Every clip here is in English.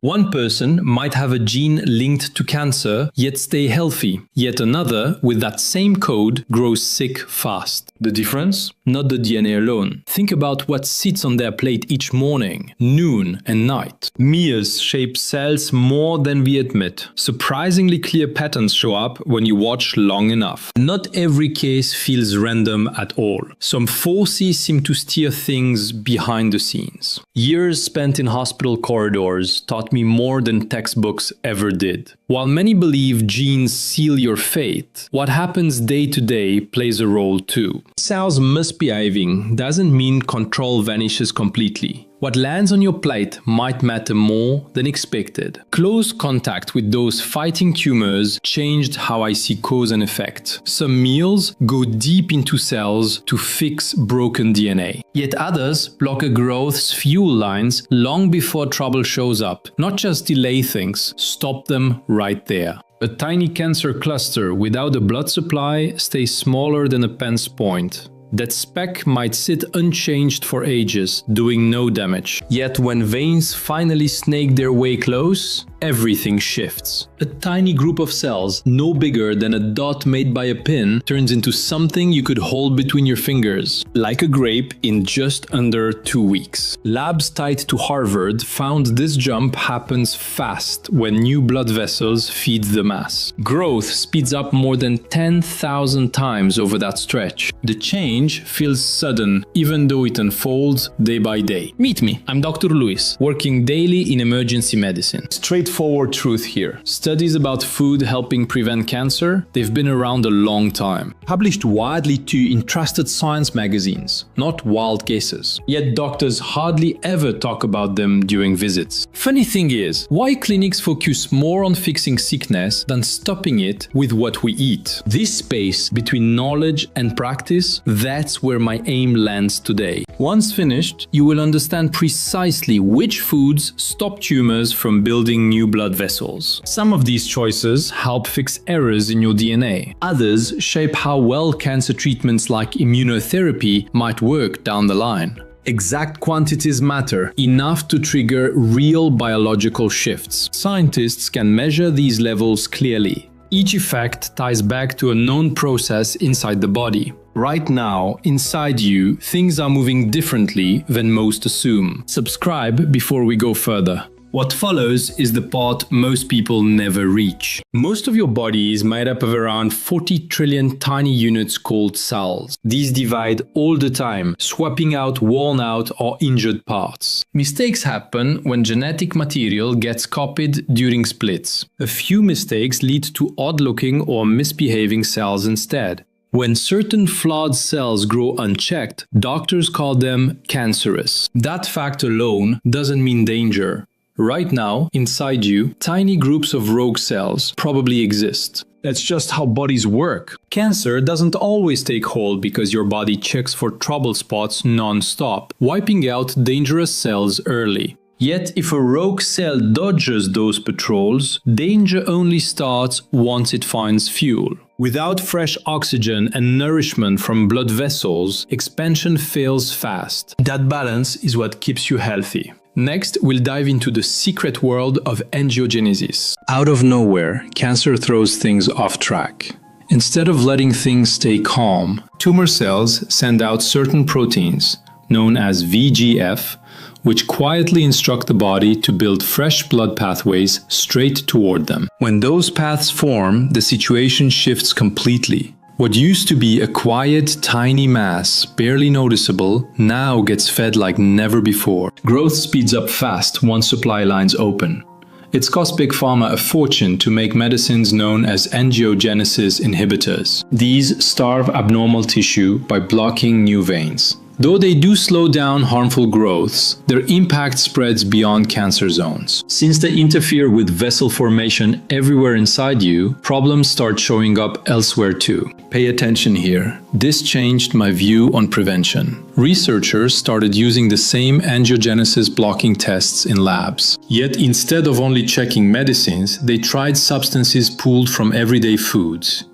One person might have a gene linked to cancer, yet stay healthy. Yet another, with that same code, grows sick fast. The difference? Not the DNA alone. Think about what sits on their plate each morning, noon and night. Meals shape cells more than we admit. Surprisingly clear patterns show up when you watch long enough. Not every case feels random at all. Some forces seem to steer things behind the scenes. Years spent in hospital corridors taught me more than textbooks ever did. While many believe genes seal your fate, what happens day to day plays a role too. Cells misbehaving doesn't mean control vanishes completely. What lands on your plate might matter more than expected. Close contact with those fighting tumors changed how I see cause and effect. Some meals go deep into cells to fix broken DNA. Yet others block a growth's fuel lines long before trouble shows up. Not just delay things, stop them right there. A tiny cancer cluster without a blood supply stays smaller than a pen's point. That speck might sit unchanged for ages, doing no damage. Yet when veins finally snake their way close, everything shifts. A tiny group of cells, no bigger than a dot made by a pin, turns into something you could hold between your fingers, like a grape in just under 2 weeks. Labs tied to Harvard found this jump happens fast when new blood vessels feed the mass. Growth speeds up more than 10,000 times over that stretch. The change feels sudden, even though it unfolds day by day. Meet me, I'm Dr. Luis, working daily in emergency medicine. Straightforward truth here. Studies about food helping prevent cancer, they've been around a long time. Published widely too in trusted science magazines, not wild guesses. Yet doctors hardly ever talk about them during visits. Funny thing is, why clinics focus more on fixing sickness than stopping it with what we eat? This space between knowledge and practice, that's where my aim lands today. Once finished, you will understand precisely which foods stop tumors from building new blood vessels. Some of these choices help fix errors in your DNA. Others shape how well cancer treatments like immunotherapy might work down the line. Exact quantities matter, enough to trigger real biological shifts. Scientists can measure these levels clearly. Each effect ties back to a known process inside the body. Right now, inside you, things are moving differently than most assume. Subscribe before we go further. What follows is the part most people never reach. Most of your body is made up of around 40 trillion tiny units called cells. These divide all the time, swapping out worn out or injured parts. Mistakes happen when genetic material gets copied during splits. A few mistakes lead to odd-looking or misbehaving cells instead. When certain flawed cells grow unchecked, doctors call them cancerous. That fact alone doesn't mean danger. Right now, inside you, tiny groups of rogue cells probably exist. That's just how bodies work. Cancer doesn't always take hold because your body checks for trouble spots non-stop, wiping out dangerous cells early. Yet, if a rogue cell dodges those patrols, danger only starts once it finds fuel. Without fresh oxygen and nourishment from blood vessels, expansion fails fast. That balance is what keeps you healthy. Next, we'll dive into the secret world of angiogenesis. Out of nowhere, cancer throws things off track. Instead of letting things stay calm, tumor cells send out certain proteins, known as VEGF, which quietly instruct the body to build fresh blood pathways straight toward them. When those paths form, the situation shifts completely. What used to be a quiet, tiny mass, barely noticeable, now gets fed like never before. Growth speeds up fast once supply lines open. It's cost Big Pharma a fortune to make medicines known as angiogenesis inhibitors. These starve abnormal tissue by blocking new veins. Though they do slow down harmful growths, their impact spreads beyond cancer zones. Since they interfere with vessel formation everywhere inside you, problems start showing up elsewhere too. Pay attention here. This changed my view on prevention. Researchers started using the same angiogenesis blocking tests in labs. Yet instead of only checking medicines, they tried substances pulled from everyday foods.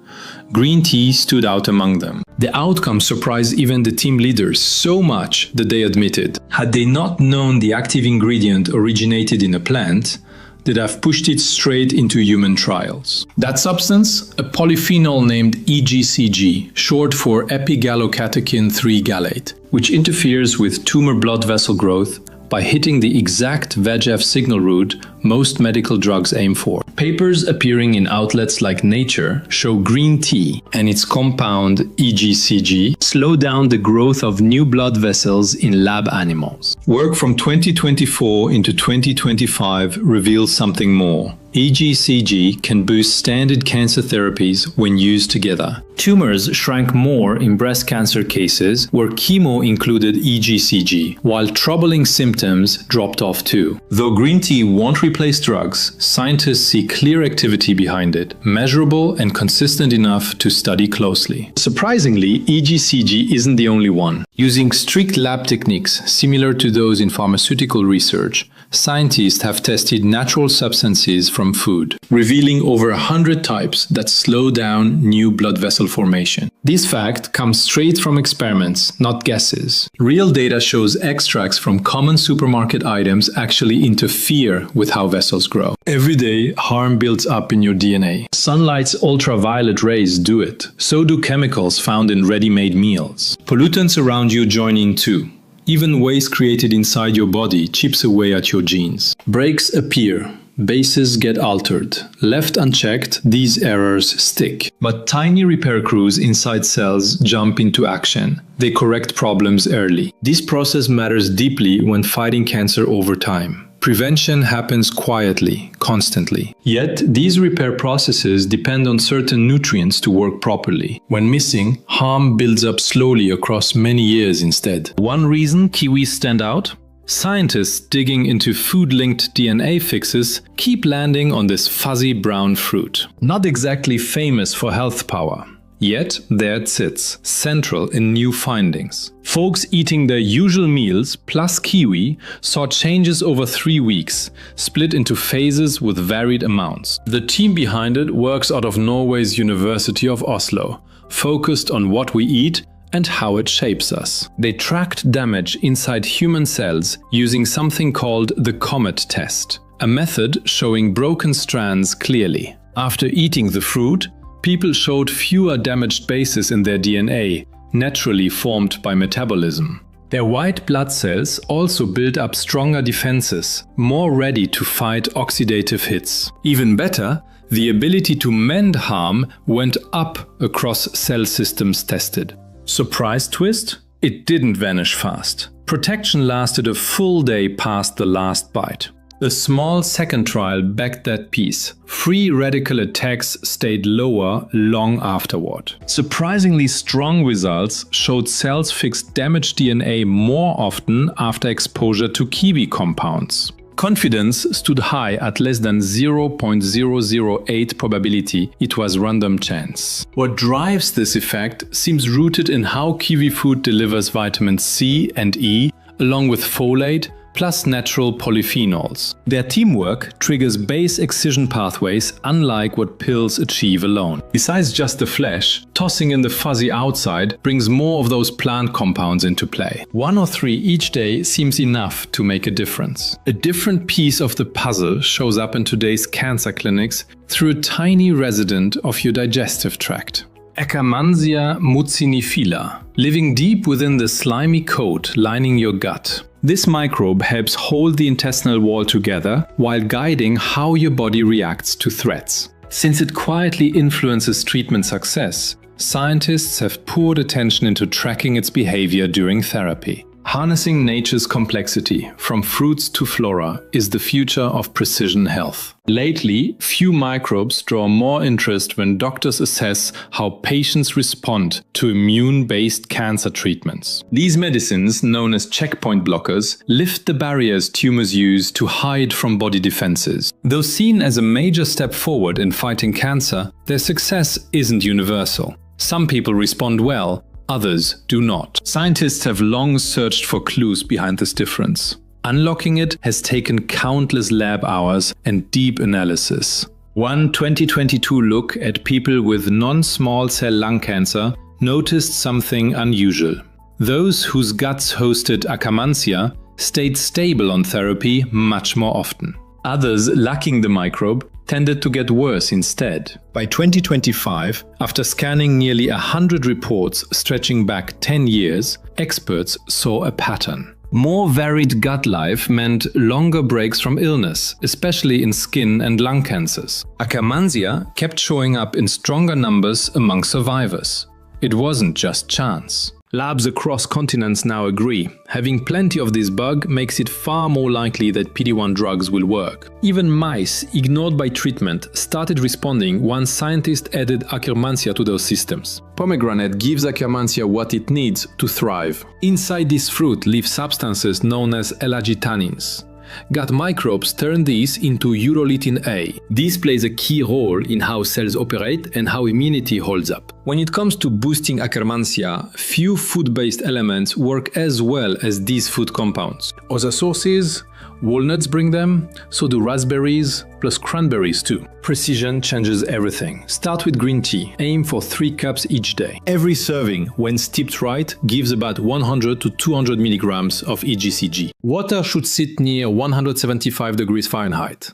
Green tea stood out among them. The outcome surprised even the team leaders so much that they admitted, had they not known the active ingredient originated in a plant, that have pushed it straight into human trials. That substance, a polyphenol named EGCG, short for epigallocatechin 3 gallate, which interferes with tumor blood vessel growth by hitting the exact VEGF signal route most medical drugs aim for. Papers appearing in outlets like Nature show green tea and its compound EGCG slow down the growth of new blood vessels in lab animals. Work from 2024 into 2025 reveals something more. EGCG can boost standard cancer therapies when used together. Tumors shrank more in breast cancer cases where chemo included EGCG, while troubling symptoms dropped off too. Though green tea won't replace drugs, scientists see clear activity behind it, measurable and consistent enough to study closely. Surprisingly, EGCG isn't the only one. Using strict lab techniques similar to those in pharmaceutical research, scientists have tested natural substances from food, revealing over 100 types that slow down new blood vessel formation. This fact comes straight from experiments, not guesses. Real data shows extracts from common supermarket items actually interfere with how vessels grow. Every day, harm builds up in your DNA. Sunlight's ultraviolet rays do it. So do chemicals found in ready-made meals. Pollutants around you join in too. Even waste created inside your body chips away at your genes. Breaks appear. Bases get altered. Left unchecked, these errors stick. But tiny repair crews inside cells jump into action. They correct problems early. This process matters deeply when fighting cancer over time. Prevention happens quietly, constantly. Yet, these repair processes depend on certain nutrients to work properly. When missing, harm builds up slowly across many years instead. One reason kiwis stand out? Scientists digging into food-linked DNA fixes keep landing on this fuzzy brown fruit. Not exactly famous for health power. Yet, there it sits, central in new findings. Folks eating their usual meals plus kiwi saw changes over 3 weeks, split into phases with varied amounts. The team behind it works out of Norway's University of Oslo, focused on what we eat and how it shapes us. They tracked damage inside human cells using something called the COMET test, a method showing broken strands clearly. After eating the fruit, people showed fewer damaged bases in their DNA, naturally formed by metabolism. Their white blood cells also built up stronger defenses, more ready to fight oxidative hits. Even better, the ability to mend harm went up across cell systems tested. Surprise twist? It didn't vanish fast. Protection lasted a full day past the last bite. A small second trial backed that piece. Free radical attacks stayed lower long afterward. Surprisingly strong results showed cells fixed damaged DNA more often after exposure to kiwi compounds. Confidence stood high at less than 0.008 probability it was random chance. What drives this effect seems rooted in how kiwi food delivers vitamin C and E, along with folate, plus natural polyphenols. Their teamwork triggers base excision pathways unlike what pills achieve alone. Besides just the flesh, tossing in the fuzzy outside brings more of those plant compounds into play. 1 or 3 each day seems enough to make a difference. A different piece of the puzzle shows up in today's cancer clinics through a tiny resident of your digestive tract. Akkermansia muciniphila, living deep within the slimy coat lining your gut. This microbe helps hold the intestinal wall together while guiding how your body reacts to threats. Since it quietly influences treatment success, scientists have poured attention into tracking its behavior during therapy. Harnessing nature's complexity, from fruits to flora, is the future of precision health. Lately, few microbes draw more interest when doctors assess how patients respond to immune-based cancer treatments. These medicines, known as checkpoint blockers, lift the barriers tumors use to hide from body defenses. Though seen as a major step forward in fighting cancer, their success isn't universal. Some people respond well, others do not. Scientists have long searched for clues behind this difference. Unlocking it has taken countless lab hours and deep analysis. One 2022 look at people with non-small cell lung cancer noticed something unusual. Those whose guts hosted Akkermansia stayed stable on therapy much more often. Others lacking the microbe tended to get worse instead. By 2025, after scanning nearly 100 reports stretching back 10 years, experts saw a pattern. More varied gut life meant longer breaks from illness, especially in skin and lung cancers. Akkermansia kept showing up in stronger numbers among survivors. It wasn't just chance. Labs across continents now agree. Having plenty of this bug makes it far more likely that PD-1 drugs will work. Even mice, ignored by treatment, started responding once scientists added Akkermansia to those systems. Pomegranate gives Akkermansia what it needs to thrive. Inside this fruit live substances known as L-argitannins. Gut microbes turn these into urolithin A. This plays a key role in how cells operate and how immunity holds up. When it comes to boosting Akkermansia, few food-based elements work as well as these food compounds. Other sources? Walnuts bring them, so do raspberries, plus cranberries too. Precision changes everything. Start with green tea. Aim for 3 cups each day. Every serving, when steeped right, gives about 100 to 200 milligrams of EGCG. Water should sit near 175 degrees Fahrenheit.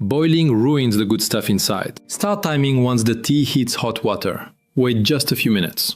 Boiling ruins the good stuff inside. Start timing once the tea hits hot water. Wait just a few minutes.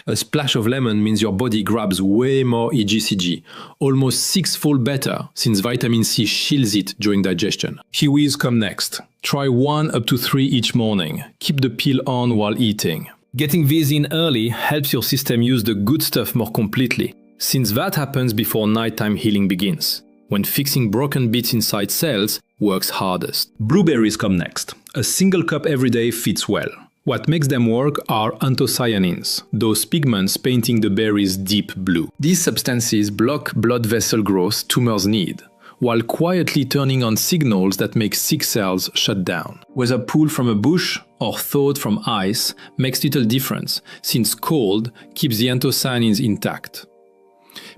A splash of lemon means your body grabs way more EGCG, almost 6-fold better since vitamin C shields it during digestion. Kiwis come next. Try 1 up to 3 each morning. Keep the peel on while eating. Getting these in early helps your system use the good stuff more completely, since that happens before nighttime healing begins, when fixing broken bits inside cells works hardest. Blueberries come next. A single cup every day fits well. What makes them work are anthocyanins, those pigments painting the berries deep blue. These substances block blood vessel growth tumors need, while quietly turning on signals that make sick cells shut down. Whether pulled from a bush or thawed from ice makes little difference, since cold keeps the anthocyanins intact.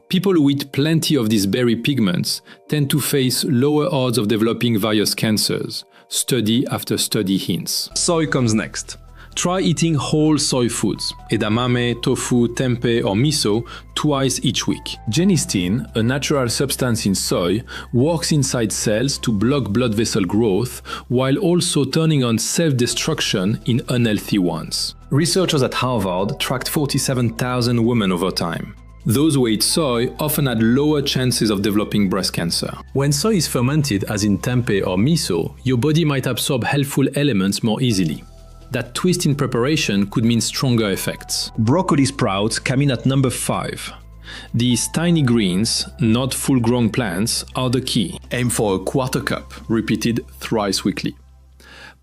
People who eat plenty of these berry pigments tend to face lower odds of developing various cancers. Study after study hints. Soy comes next. Try eating whole soy foods, edamame, tofu, tempeh or miso, twice each week. Genistein, a natural substance in soy, works inside cells to block blood vessel growth while also turning on self-destruction in unhealthy ones. Researchers at Harvard tracked 47,000 women over time. Those who ate soy often had lower chances of developing breast cancer. When soy is fermented, as in tempeh or miso, your body might absorb helpful elements more easily. That twist in preparation could mean stronger effects. Broccoli sprouts come in at number 5. These tiny greens, not full-grown plants, are the key. Aim for a quarter cup, repeated thrice weekly.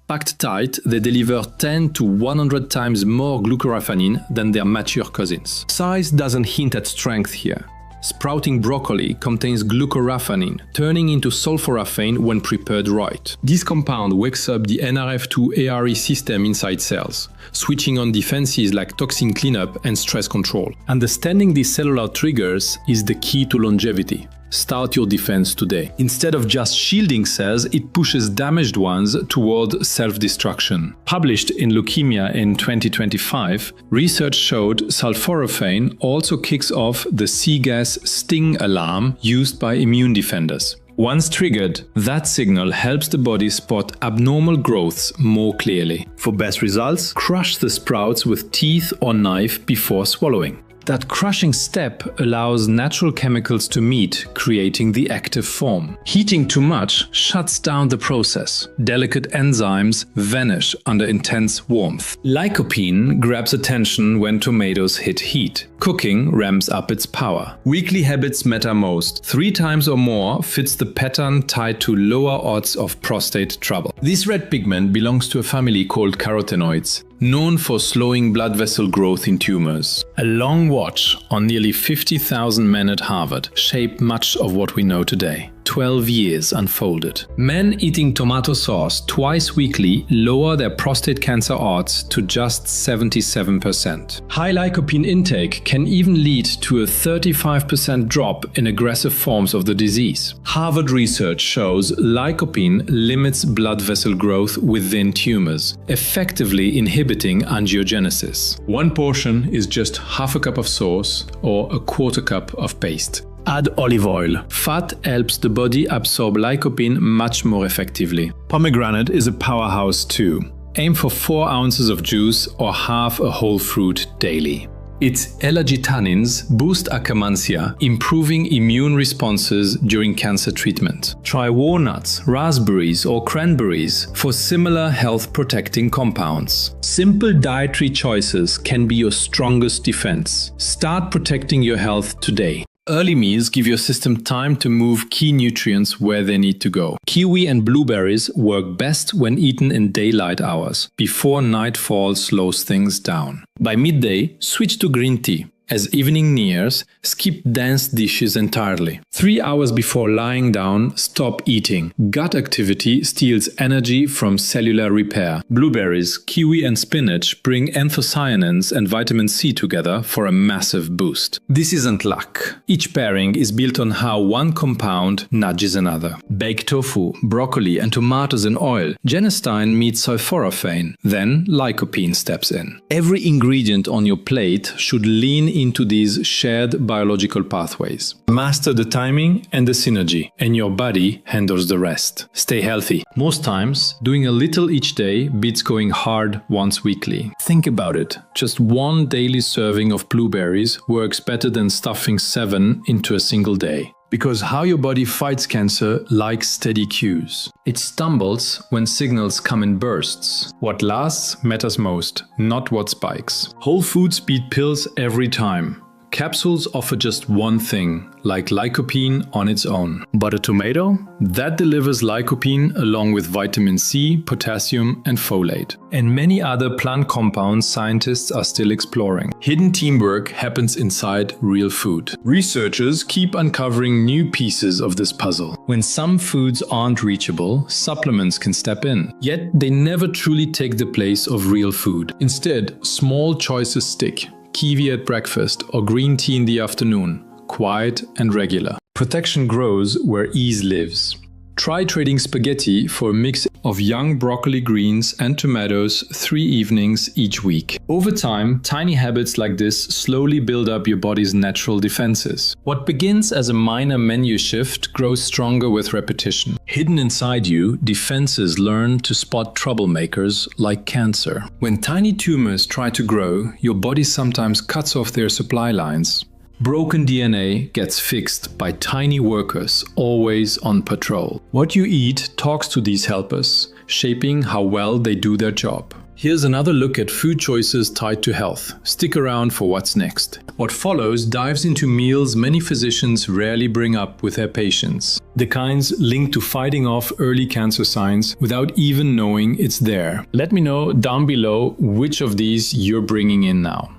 Packed tight, they deliver 10 to 100 times more glucoraphanin than their mature cousins. Size doesn't hint at strength here. Sprouting broccoli contains glucoraphanin, turning into sulforaphane when prepared right. This compound wakes up the NRF2-ARE system inside cells, switching on defenses like toxin cleanup and stress control. Understanding these cellular triggers is the key to longevity. Start your defense today. Instead of just shielding cells, it pushes damaged ones toward self-destruction. Published in Leukemia in 2025, research showed sulforaphane also kicks off the C-gas sting alarm used by immune defenders. Once triggered, that signal helps the body spot abnormal growths more clearly. For best results, crush the sprouts with teeth or knife before swallowing. That crushing step allows natural chemicals to meet, creating the active form. Heating too much shuts down the process. Delicate enzymes vanish under intense warmth. Lycopene grabs attention when tomatoes hit heat. Cooking ramps up its power. Weekly habits matter most. 3 times or more fits the pattern tied to lower odds of prostate trouble. This red pigment belongs to a family called carotenoids, known for slowing blood vessel growth in tumors. A long watch on nearly 50,000 men at Harvard shaped much of what we know today. 12 years unfolded. Men eating tomato sauce twice weekly lower their prostate cancer odds to just 77%. High lycopene intake can even lead to a 35% drop in aggressive forms of the disease. Harvard research shows lycopene limits blood vessel growth within tumors, effectively inhibiting angiogenesis. 1 portion is just half a cup of sauce or a quarter cup of paste. Add olive oil. Fat helps the body absorb lycopene much more effectively. Pomegranate is a powerhouse too. Aim for 4 ounces of juice or half a whole fruit daily. Its L-argitannins boost akkermansia, improving immune responses during cancer treatment. Try walnuts, raspberries or cranberries for similar health-protecting compounds. Simple dietary choices can be your strongest defense. Start protecting your health today. Early meals give your system time to move key nutrients where they need to go. Kiwi and blueberries work best when eaten in daylight hours, before nightfall slows things down. By midday, switch to green tea. As evening nears, skip dense dishes entirely. 3 hours before lying down, stop eating. Gut activity steals energy from cellular repair. Blueberries, kiwi and spinach bring anthocyanins and vitamin C together for a massive boost. This isn't luck. Each pairing is built on how one compound nudges another. Bake tofu, broccoli and tomatoes in oil. Genistein meets sulforaphane. Then lycopene steps in. Every ingredient on your plate should lean into these shared biological pathways. Master the timing and the synergy, and your body handles the rest. Stay healthy. Most times, doing a little each day beats going hard once weekly. Think about it. Just 1 daily serving of blueberries works better than stuffing 7 into a single day. Because how your body fights cancer likes steady cues. It stumbles when signals come in bursts. What lasts matters most, not what spikes. Whole foods beat pills every time. Capsules offer just one thing, like lycopene on its own. But a tomato? That delivers lycopene along with vitamin C, potassium and folate. And many other plant compounds scientists are still exploring. Hidden teamwork happens inside real food. Researchers keep uncovering new pieces of this puzzle. When some foods aren't reachable, supplements can step in. Yet they never truly take the place of real food. Instead, small choices stick. Kiwi at breakfast or green tea in the afternoon, quiet and regular. Protection grows where ease lives. Try trading spaghetti for a mix of young broccoli greens and tomatoes 3 evenings each week. Over time, tiny habits like this slowly build up your body's natural defenses. What begins as a minor menu shift grows stronger with repetition. Hidden inside you, defenses learn to spot troublemakers like cancer. When tiny tumors try to grow, your body sometimes cuts off their supply lines. Broken DNA gets fixed by tiny workers always on patrol. What you eat talks to these helpers, shaping how well they do their job. Here's another look at food choices tied to health. Stick around for what's next. What follows dives into meals many physicians rarely bring up with their patients. The kinds linked to fighting off early cancer signs without even knowing it's there. Let me know down below which of these you're bringing in now.